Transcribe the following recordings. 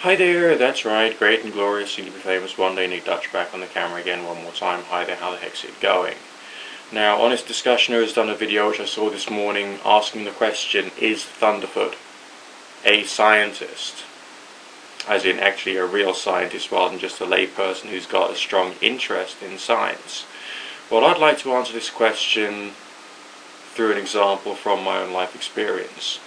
Hi there, that's right, great and glorious, soon to be famous one day, Nick Dutch back on the camera again one more time. Hi there, how the heck's it going? Now, Honest Discussioner has done a video which I saw this morning asking the question, is Thunderfoot a scientist? As in actually a real scientist rather than just a layperson who's got a strong interest in science. Well, I'd like to answer this question through an example from my own life experience.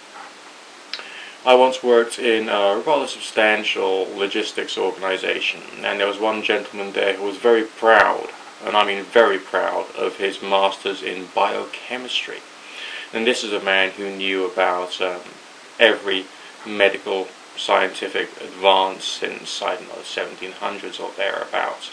I once worked in a rather substantial logistics organization, and there was one gentleman there who was very proud, and I mean very proud, of his master's in biochemistry. And this is a man who knew about every medical scientific advance since, I don't know, the 1700s or thereabouts.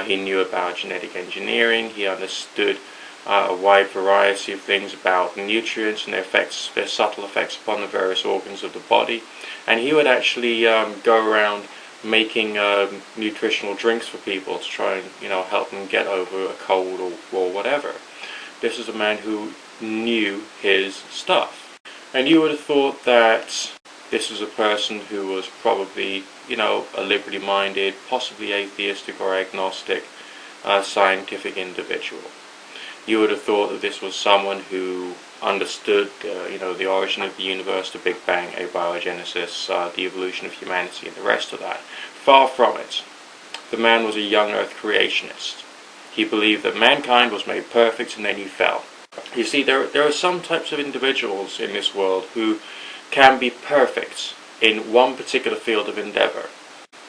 He knew about genetic engineering, he understood a wide variety of things about nutrients and their effects, their subtle effects upon the various organs of the body, and he would actually go around making nutritional drinks for people to try and help them get over a cold or whatever. This is a man who knew his stuff, and you would have thought that this was a person who was probably a liberty-minded, possibly atheistic or agnostic scientific individual. You would have thought that this was someone who understood, the origin of the universe, the Big Bang, abiogenesis, the evolution of humanity, and the rest of that. Far from it. The man was a young Earth creationist. He believed that mankind was made perfect and then he fell. You see, there are some types of individuals in this world who can be perfect in one particular field of endeavor,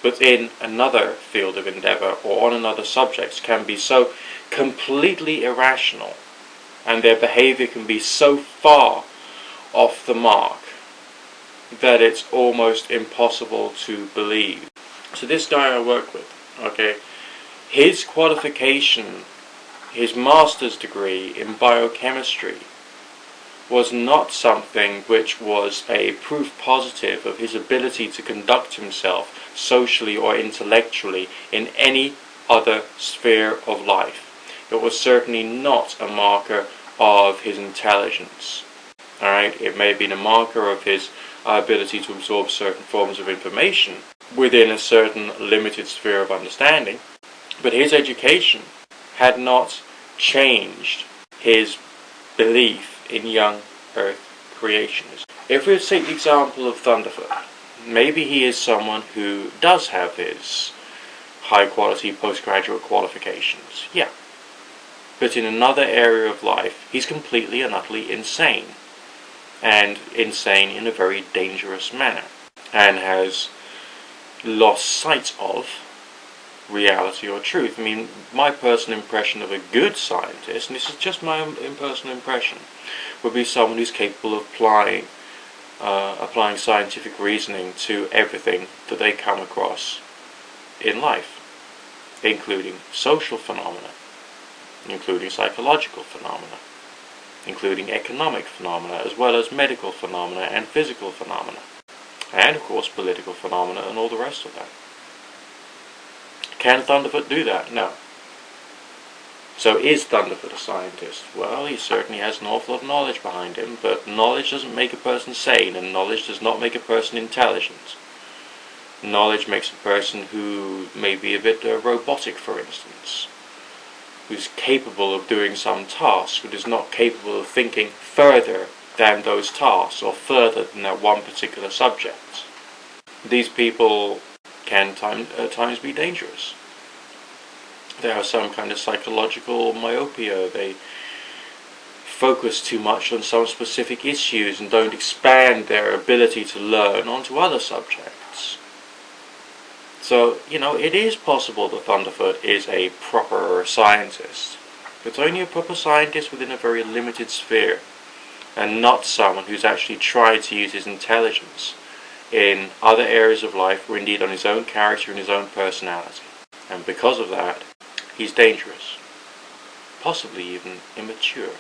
but in another field of endeavor or on another subject can be so completely irrational, and their behavior can be so far off the mark that it's almost impossible to believe. So this guy I work with, his qualification, his master's degree in biochemistry, was not something which was a proof positive of his ability to conduct himself socially or intellectually in any other sphere of life. It was certainly not a marker of his intelligence. Alright, it may have been a marker of his ability to absorb certain forms of information within a certain limited sphere of understanding, but his education had not changed his belief in young Earth creationism. If we take the example of Thunderfoot, maybe he is someone who does have his high quality postgraduate qualifications. Yeah. But in another area of life, he's completely and utterly insane. And insane in a very dangerous manner. And has lost sight of reality or truth. I mean, my personal impression of a good scientist, and this is just my own personal impression, would be someone who's capable of applying scientific reasoning to everything that they come across in life, including social phenomena, including psychological phenomena, including economic phenomena, as well as medical phenomena and physical phenomena, and of course political phenomena and all the rest of that. Can Thunderfoot do that? No. So is Thunderfoot a scientist? Well, he certainly has an awful lot of knowledge behind him, but knowledge doesn't make a person sane, and knowledge does not make a person intelligent. Knowledge makes a person who may be a bit robotic, for instance, who's capable of doing some task, but is not capable of thinking further than those tasks, or further than that one particular subject. These people can at times be dangerous. There are some kind of psychological myopia. They focus too much on some specific issues and don't expand their ability to learn onto other subjects. So, it is possible that Thunderfoot is a proper scientist, but only a proper scientist within a very limited sphere, and not someone who's actually tried to use his intelligence in other areas of life, or indeed on his own character and his own personality. And because of that, he's dangerous, possibly even immature.